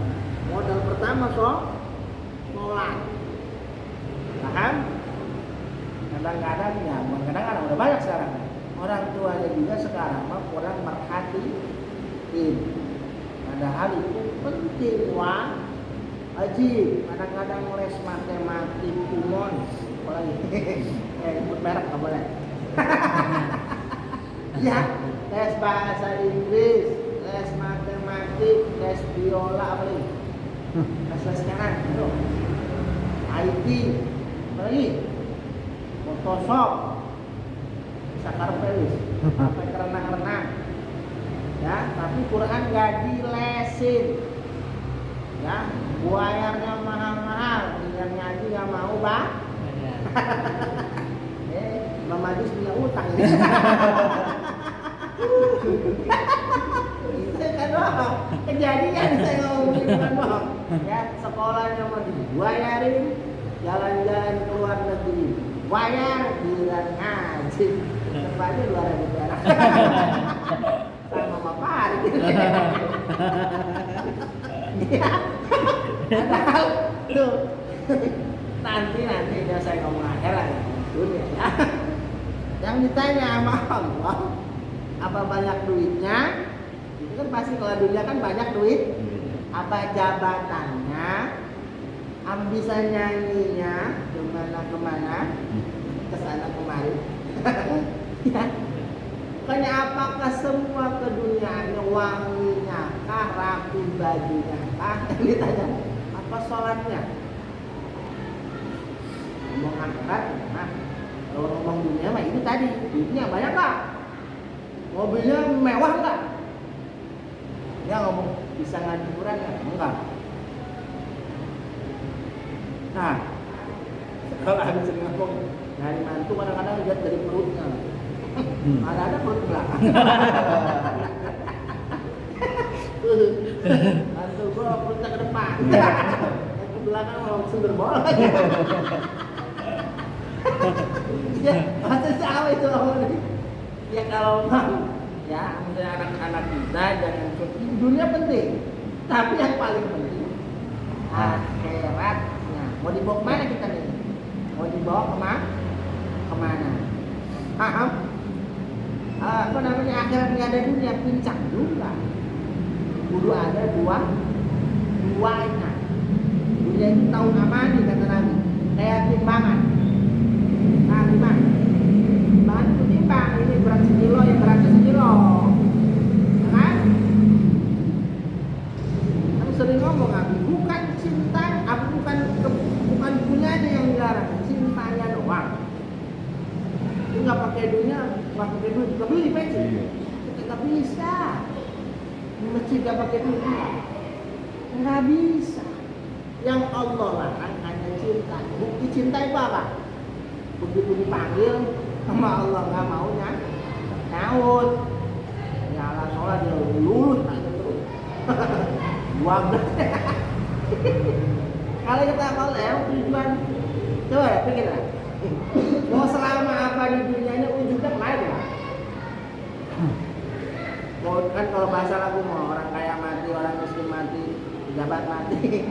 Modal pertama sholat. Paham? Kadang-kadang ya, kadang-kadang udah banyak sekarang. Orang tuanya juga sekarang mah kurang merhatiin. Padahal itu penting wajib. Kadang-kadang les matematik umum, apalagi ikut merek nggak boleh. Ya, les bahasa Inggris, les matematik, les biola, apalagi les sekarang itu IT, apalagi Photoshop, sakarpelis, sampai renang-renang. Ya, tapi Quran nggak dilesin. Ya, bayarnya mahal-mahal, dengan ngaji nggak mau Imam Majlis punya utang. Itu kan bohong. Kejadian saya ngomongin kan bohong. Ya, sekolahnya mau dibayarin, jalan-jalan ke luar negeri bayar, giliran ngaji tempatnya 2.000 perak. Sama bapak gitu. Ya, padahal tuh nanti udah saya ngomong akhirat ya, dunia ya. Yang ditanya sama Allah, apa banyak duitnya? Itu kan pasti kalau dunia kan banyak duit. Apa jabatannya? Bisa nyanyinya kemana, kesana kemari. Ya. Makanya apakah semua keduniaannya, wanginya kah, rapi bajunya kah? Yang ditanya, apa sholatnya? Ngomong akhirat, nah kalau ngomong dunia mah itu tadi, duitnya banyak nggak? Mobilnya mewah nggak? Dia ngomong bisa ngaji Quran nggak? Enggak. Nah, kalau habis sering ngomong dari mantu kadang-kadang lihat dari perutnya. Ada perut belakang. Mantu gua perutnya ke depan. Ke belakang mau sumber bola. Ya, masa sama itu orang. Ya kalau mau, ya misalnya anak-anak kita jangan dunia penting, tapi yang paling penting akhiratnya. Mau dibawa kemana kita nih? Mau dibawa kemana? Paham? Apa namanya, akhirat nggak ada dunia, pincang juga. Kudu ada duanya. Dunia itu tahu amani kata Nabi. Kayak timbangan. Nah, timbangan itu timbang. Ini berat sekilo, yang beratnya sekilo. Kan? Aku sering ngomong, Abi, bukan cinta, bukan punyanya yang dilarang, cintanya doang. Itu nggak pakai dunia, nggak pakai duit, nggak beli peci. Kita nggak bisa. Masjid nggak pakai duit, nggak bisa. Yang Allah larang hanya cinta. Bukti cinta itu apa? Begitu dipanggil sama Allah nggak maunya, nyaut. Ya Allah, sholat dia lulus tanya terus. 12. Kalau kita mau lewat tujuan, coba ya pikir lah. Mau selama apa di dunianya ujungnya kemana ya? Mau kan kalau bahasa lagu mau orang kaya mati, orang miskin mati, pejabat mati.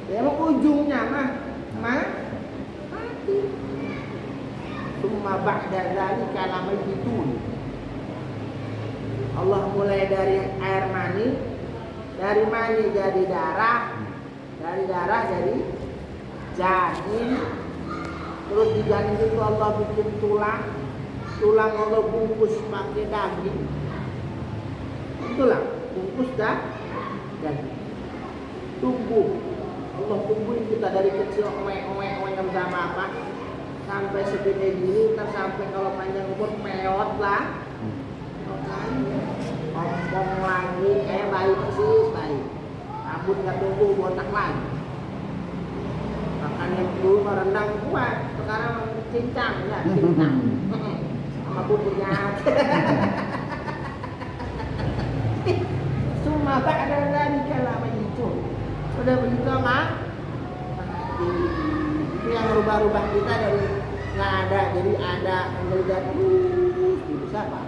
Ya emang ujungnya mah mati. Summa ba'da dzalika lamayitun. Allah mulai dari air mani, dari mani jadi darah, dari darah jadi janin, terus di janin itu Allah bikin tulang, tulang Allah bungkus pakai daging, tulang bungkus daging, tumbuh, Allah tumbuhin kita dari kecil, nggak bisa apa, sampai segede gini, ntar sampai kalau panjang umur meot lah, ompong lagi, kayak bayi persis bayi, rambut nggak tumbuh botak lagi. Makan yang dulu rendang kuat, sekarang cincang, ya cincang, sama bumbunya. Semua tak ada lagi kalau begitu. Sudah begitu mah, itu yang rubah-rubah kita dari nggak ada jadi ada, menjadi terus bisa pak.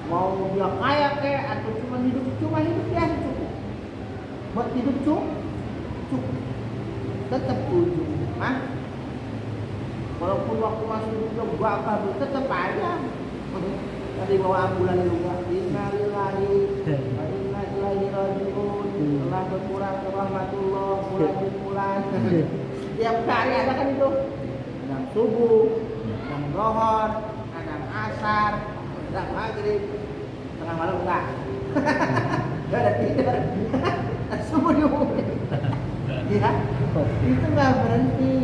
Mau dia kaya kayak atau cuma hidup biasa cukup. Buat hidup cukup. Tetap ujung, mah. Walaupun waktu masih hidup berapa tetap aja. Tadi bawa ambulan juga. Innalillahi wa inna ilaihi raji'un. Telah berkurang ke rahmatullah bulan. Tiap hari ada kan itu. Kadang subuh, kadang zuhur, kadang asar, kadang maghrib, tengah malam enggak. Enggak ada tidur. Subuh diumumin. Ya, itu enggak berhenti.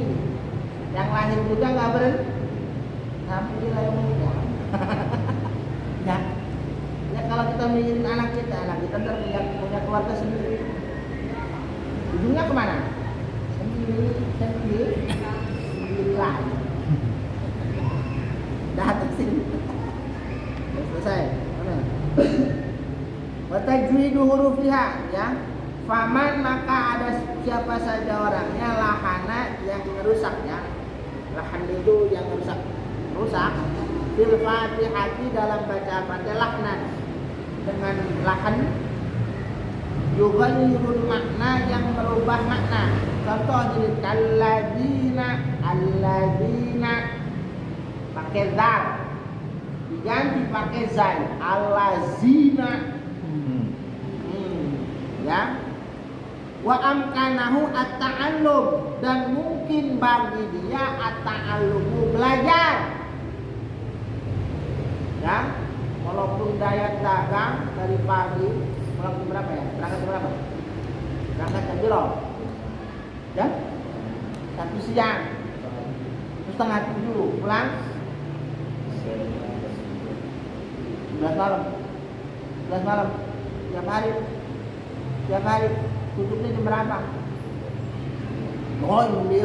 Yang lahir juga enggak berhenti. Sampai di lahir meninggal. Ya. Ya kalau kita mikirin anak kita ntar punya keluarga sendiri. Ujungnya kemana? Sendiri lagi. Datang sini. Selesai. Mana? Wa tajwidu hurufiha, ya. Faman maka ada siapa saja orangnya lahana yang merusak, ya. Lahan itu yang rusak. Fil Fatihati dalam baca Fatihah laknan dengan lahan yughayyirul makna yang merubah makna. Contoh jadi alladzina pakai zal diganti pakai zal allazina ya. Wa amkanahu at-ta'allum dan mungkin bagi dia at-ta'allumu belajar. Ya, walaupun daya dagang dari pagi mulai jam berapa ya? Berangkat jam berapa? Berangkat jam berapa? Ya? 1 siang. Terus setengah 7 pulang 11 malam. Tiap hari tutupnya jam berapa? Oh, jam 9.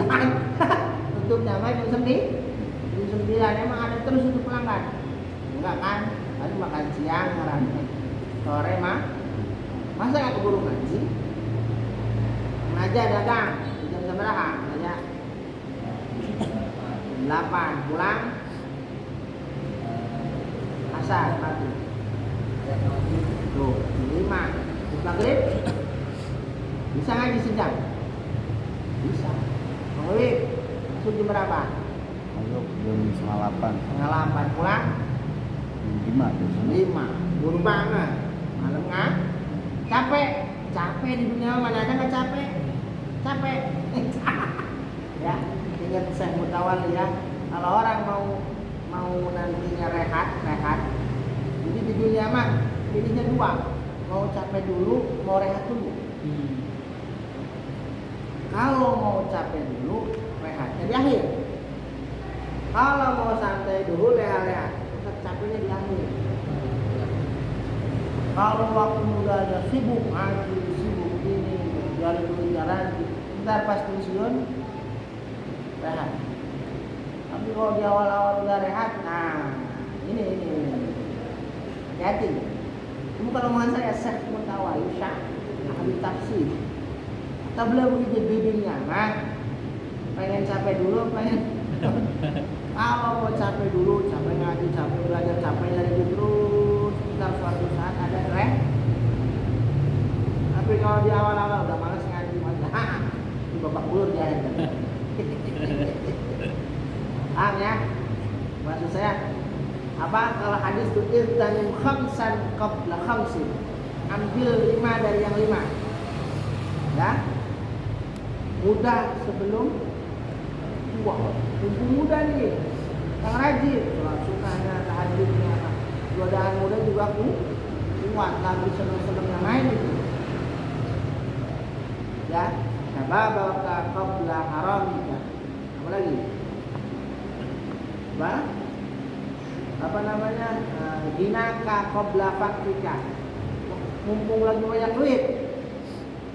Tutupnya jam 9. Jam 9 emang ada terus untuk pelanggan. Enggak kan, tadi makan siang ngerantau sore mah masa nggak keburu ngaji dagang jam berapa aja 8 pulang asar pagi tuh 5 maghrib bisa ngaji sejam bisa maghrib masuk jam berapa masuk jam 7:30 pulang 5 buru banget malam nggak capek di dunia mana ada nggak capek ya ingat Syekh Mutawalli ya kalau orang mau nantinya rehat jadi di dunia mah pilihnya 2 mau capek dulu mau rehat dulu kalau mau capek dulu rehatnya di akhir kalau mau santai dulu leha-leha capeknya di akhir. Kalau waktu udah ada sibuk ngaji, sibuk ini, jalan, ntar pas pensiun rehat. Tapi kalau di awal-awal udah rehat, nah ini. Hati. Ini bukan omongan saya, Syekh Mutawalli, ahli tafsir. Kita beliau begitu bibirnya, nah pengen capek dulu, kalau mau capek dulu, capek ngaji, capek belajar, capek nyari terus, ntar suatu saat ada Tapi kalau di awal-awal udah malas ngaji, di babak belur dia. Paham ya? Maksud saya, Apa kalau hadis itu irtanim khamsan qabla khamsin. Ambil 5 dari yang 5. Ya. Muda sebelum tua. Mumpung muda nih. Yang rajin, sholat sunnahnya, tahajudnya, godaan muda juga kuat, nggak bisa seneng-seneng yang lain itu. Ya, sababaka qabla haramika. Apa lagi? Apa namanya? Ginaka qabla faktika. Mumpung lagi banyak duit.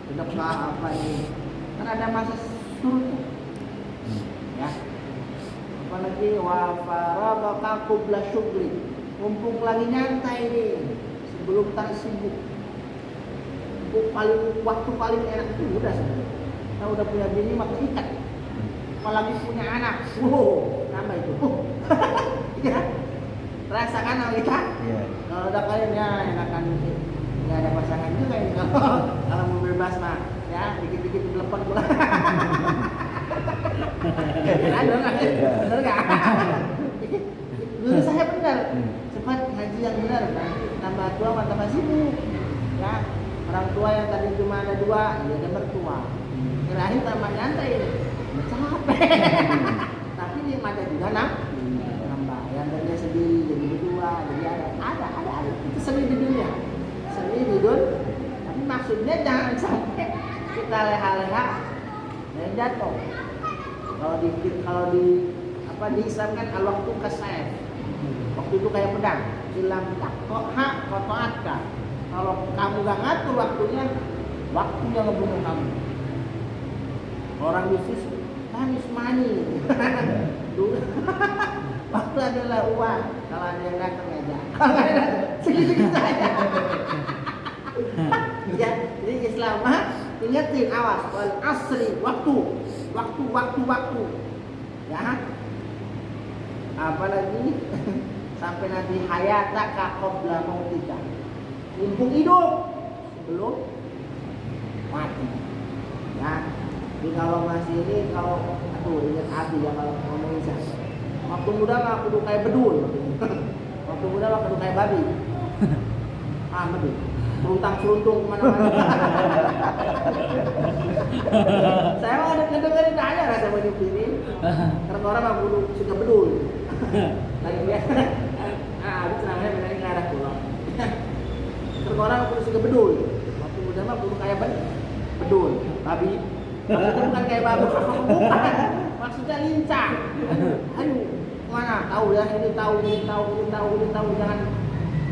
Sedekah apa ini? Kan ada masa surut tuh. Ya. Apalagi wa faragaka qabla syughli. Mumpung lagi nyantai nih sebelum tak sibuk. Waktu paling enak itu udah sebenarnya. Kita udah punya bini maka ikat. Apalagi punya anak. Nambah itu. Ya. Rasakan hal kita? Iya. Kalau udah kalian ya enakan nggak ada pasangan juga ini kalau mau bebas mah ya dikit-dikit telepon pulang. Ada nggak? Bener nggak? Dulu saya benar, cepat ngaji yang benar, nanti tambah tua tambah sibuk. Ya, orang tua yang tadi cuma ada 2, dia ada mertua. Terakhir tambah nyantai, capek. Tapi ini ada juga nambah. Yang tadinya sendiri jadi berdua, jadi ada. Itu seni di dunia, seni di dunia. Tapi maksudnya jangan sampai kita leha-leha dan jatuh. Kalau di Islam kan al-waqtu kasayf. Waktu itu kayak pedang. Ilam taqha qata'atka. Kalau kamu gak ngatur waktunya ngebunuh kamu. Orang bisnis manis money. Waktu adalah uang. Kalau ada yang datang aja. Kalau ada sedikit saja. Ya, jadi Islam ingetin awas wal asri waktu. Ya. Apalagi sampai nanti hayataka qabla mautika. Mumpung hidup sebelum mati. Ya. Jadi kalau masih ini ingat hati ya kalau ngomongin saya. Waktu muda mah kudu kayak bedul. Waktu muda mah kudu kayak babi. Bedul. Seruntung kemana-mana. Saya mau dengerin aja rasa mau ini. Karena orang mah kudu suka bedul. Lagi biasa. Habis namanya benar nggak ada pulau. Karena orang kudu suka bedul. Waktu muda mah kudu kayak bedul, babi. Maksudnya bukan kayak babi, bukan. Maksudnya lincah. Ayo, mana? Tahu ya, ini tahu, jangan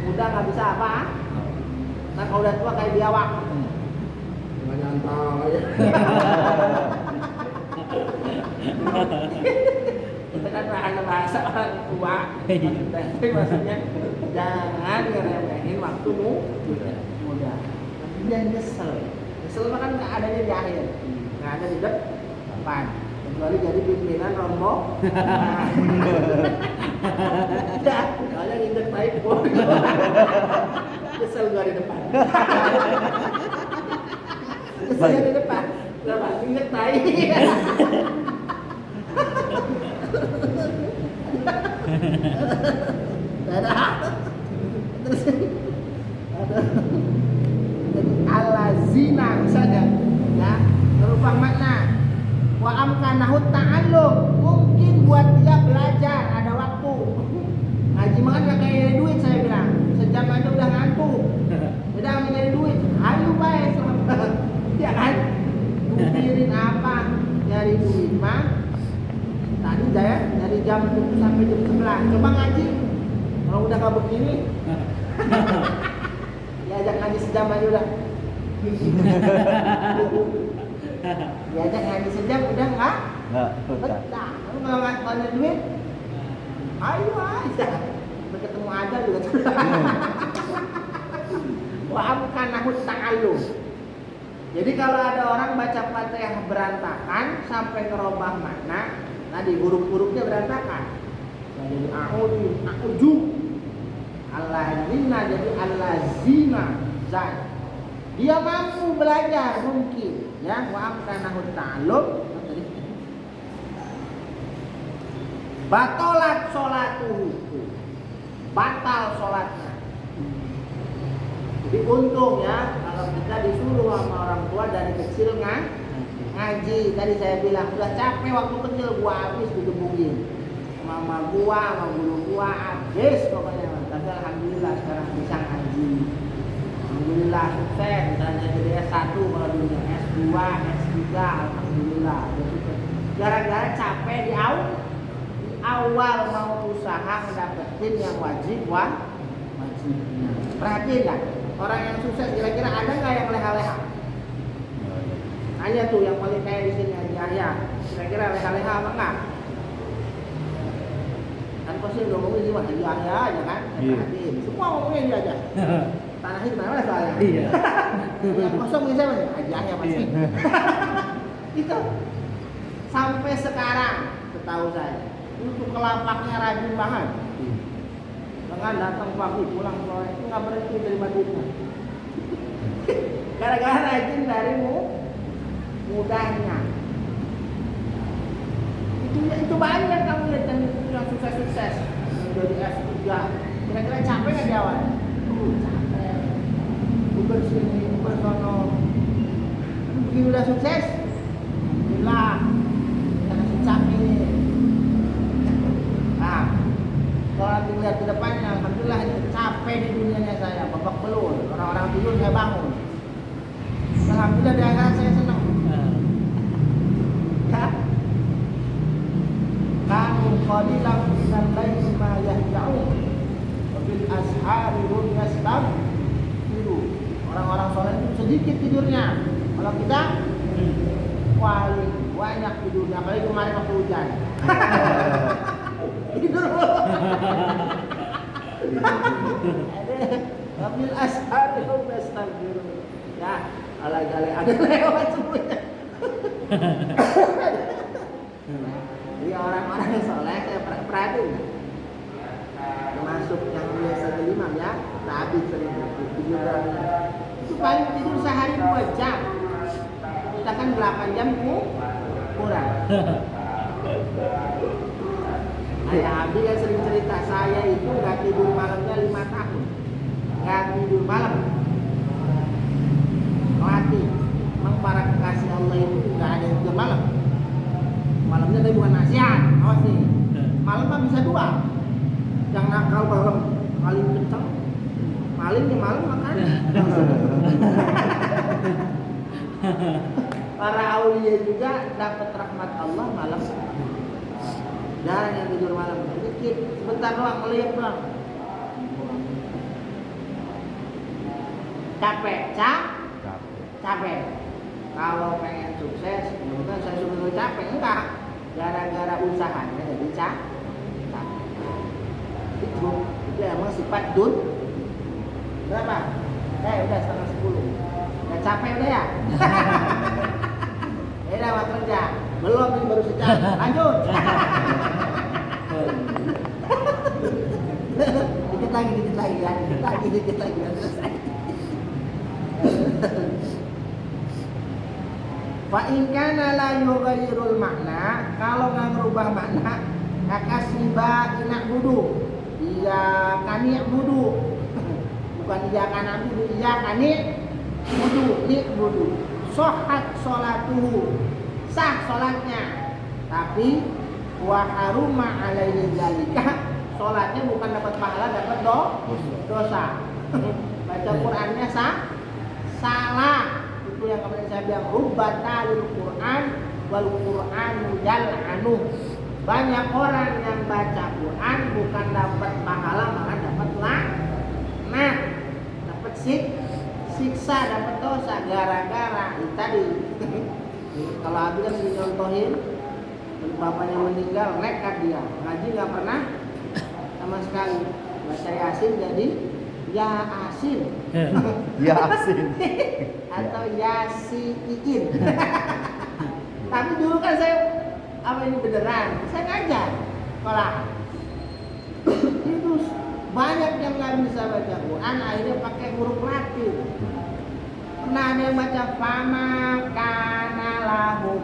muda nggak bisa apa. Nah kalau udah tua kayak biawak. Jangan tahu ya. Kita kan bahasa orang tua. Tapi maksudnya jangan ngeremehin waktumu muda. Nanti dia nyesel. Nyesel mah kan nggak adanya di akhir, nggak ada di depan. Kecuali jadi pimpinan rombong. Ya, soalnya nginjek baik boy. Kesel gua di depan. Keselnya di depan. Kenapa? Nginjek tai. Ada. Terus ada. Jadi alazina misalnya, ya, berubah makna. Wa amkanahu ta'allum, mungkin buat dia belajar ada waktu. Ngaji makan gak kayak nyari duit saya bilang. Sejam aja udah ngantuk. Udah nyari duit, ayo baik. Ya kan? Mikirin apa? Nyari duit mah. Tadi saya dari jam 7 sampai jam 11. Coba ngaji. Kalau udah gak begini. Diajak ngaji sejam aja udah. Diajak ngaji sejam udah enggak betah. Kalau nggak ada duit, ayo aja. Berketemu aja juga. Wa amkanahu ta'allum. Jadi kalau ada orang baca Fatihah berantakan sampai ngerubah makna, tadi huruf-hurufnya berantakan. Jadi a'udzu allazina jadi allazina zat. Dia mampu belajar mungkin. Ya, wa amkanahu ta'allum. Batolat sholatuhu. batal sholatnya. Jadi untung ya kalau kita disuruh sama orang tua dari kecil ngaji. Tadi saya bilang udah capek waktu kecil gua habis digebukin mama gua, sama guru gua habis pokoknya. Tapi alhamdulillah sekarang bisa ngaji. Alhamdulillah sukses, misalnya jadi S1 kalau dulu S2, S3, alhamdulillah udah sukses. Gara-gara capek di awal mau usaha mendapatkan yang wajib. Perhatiin lah, orang yang sukses kira-kira ada nggak yang leha-leha? Hanya tuh yang paling kayak di sini aja. Kira-kira leha-leha apa enggak? Kan pasti ngomongin sih wah iya aja kan? Perhatiin, semua ngomongin dia aja. Tanahnya di mana soalnya? Iya. Yang kosong ini siapa sih? Aja pasti. Itu sampai sekarang, setahu saya, itu kelapaknya rajin banget. Dengan datang pagi pulang sore itu nggak berhenti terima duitnya. Gara-gara rajin dari mudahnya. Itu banyak kamu lihat yang sukses-sukses menjadi S3. Kira-kira capek nggak di awal? Capek. Uber sini, Uber sono. Begitu udah sukses, alhamdulillah. Kita kasih capek nih. Nah, kalau nanti lihat ke depannya, alhamdulillah ini capek di dunianya saya, babak belur. Orang-orang tidur saya bangun. Alhamdulillah di akhirat saya senang. Ya. Kanu qalilan minal laili ma yahja'un wa bil ashari hum yastaghfirun. Orang-orang soleh itu sedikit tidurnya. Kalau kita paling banyak tidurnya. Apalagi kemarin waktu hujan. Tidur. Wa bil ashari hum yastaghfirun. Ya, alay-alay ada lewat semuanya. Jadi orang-orang yang soleh saya perhatiin, termasuk yang biasa imam ya, tapi sering tidur itu paling tidur sehari 2 jam. Kita kan 8 jam kurang. Ayah Abi kan sering cerita, saya itu nggak tidur malamnya 5 tahun, nggak tidur malam. Mati. Memang para kekasih Allah itu nggak ada yang tidur malam. Malamnya tapi bukan nasihat, awas nih. Malam mah bisa 2. Yang nakal malam paling kencang, paling di malam makan. Para aulia juga dapat rahmat Allah malam. Jarang yang tidur malam, sedikit, sebentar doang, melihat doang. Capek. Kalau pengen sukses, bukan saya suruh capek, enggak. Gara-gara usahanya jadi capek. Itu emang sifat berapa? Udah 9:30. Udah capek udah ya? Udah waktu kerja. Belum ini baru sejam. Lanjut. Dikit lagi ya. Dikit lagi ya. Selesai. Fa in kana la yughayyirul makna, kalau nggak ngerubah makna, akasiba inabudu. Iya kani budu. Bukan iya kana budu, iya kani budu. Sohat sholatuhu, sah sholatnya. Tapi wa haruma alaihi zalika, sholatnya bukan dapat pahala, dapat dosa. Baca Qur'annya salah. Itu yang kemarin saya bilang rubbatalil Qur'an wal Qur'anu yal'anu. Banyak orang yang baca Qur'an bukan dapat pahala, malah dapat laknat, dapat siksa, dapat dosa gara-gara itu tadi. Kalau Abi kan dicontohin bapaknya meninggal, nekat dia ngaji nggak pernah sama sekali, baca Yasin jadi Yasin. Yasin. Atau Yasiin. Tapi dulu kan saya ini beneran, saya ngajar sekolah. Itu banyak yang nggak bisa baca Quran, akhirnya pakai huruf Latin. Pernah ada yang baca fama kana lahum,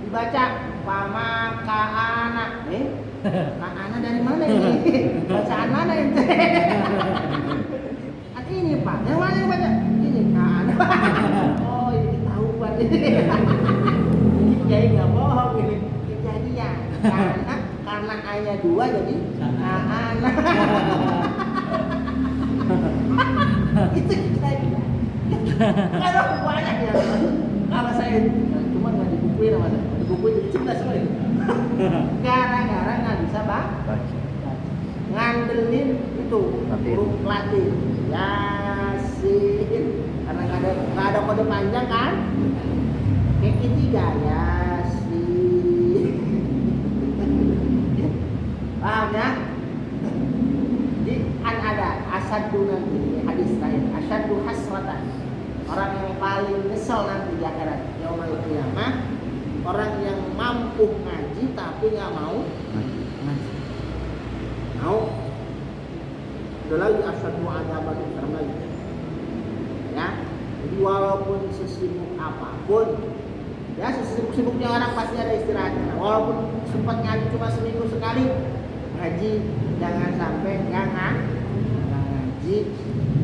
dibaca fama kana, Nah, Ana dari mana ini? Bacaan mana ente? Kan ini Pak, yang mana yang baca? Ini Kak Ana. Oh ini tahu Pak. Ini Kiai nggak bohong ini kejadian. Karena A-nya 2 jadi Ana. Itu kejadian. Kalau banyak ya. Kalau saya cuma nggak dibukuin sama saya. Dibukuin jadi cerdas sekali. Gara-gara nggak bisa Baca. ngandelin itu Latin. huruf Latin Yasin karena nggak ada kode panjang kan. Yang ketiga Yasin. Paham ya? Jadi kan ada asyaddu nanti hadis lain asyaddu hasratan, orang yang paling nyesel nanti di akhirat yaumul qiyamah, orang yang mampu ngaji tapi nggak mau ngaji. Mau udah lagi asyaddu adzaban, serem lagi ya. Jadi walaupun sesibuk apapun ya, sesibuk-sibuknya orang pasti ada istirahatnya. Walaupun sempat ngaji cuma seminggu sekali ngaji, jangan sampai nggak ngaji.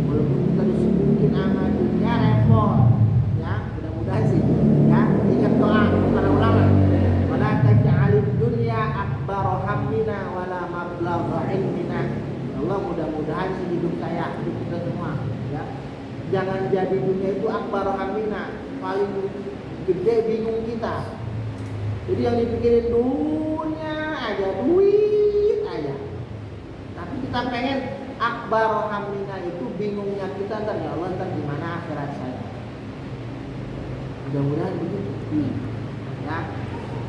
Walaupun kita disibukin sama dunia repot ya, mudah-mudahan sih ya. Ingat doa para ulama, wala taj'alid dunya akbar hammina wala mablagha ilmina. Allah, mudah-mudahan sih hidup saya, hidup kita semua ya, jangan jadi dunia itu akbar hammina, paling gede bingung kita. Jadi yang dipikirin dunia aja, duit aja. Tapi kita pengen akbar hamina itu bingungnya kita ntar, ya Allah ntar gimana akhirat saya. Mudah-mudahan begitu. Ya,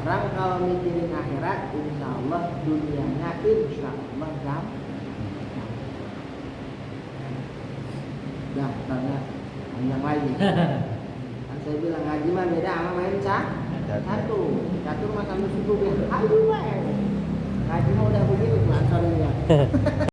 orang kalau mikirin akhirat, insya Allah dunianya insya Allah gampang. Dah, karena panjang lagi. Kan saya bilang ngaji mah beda sama main catur mah sambil subuh ya. Aduh, ngaji mah udah begini tuh asalnya.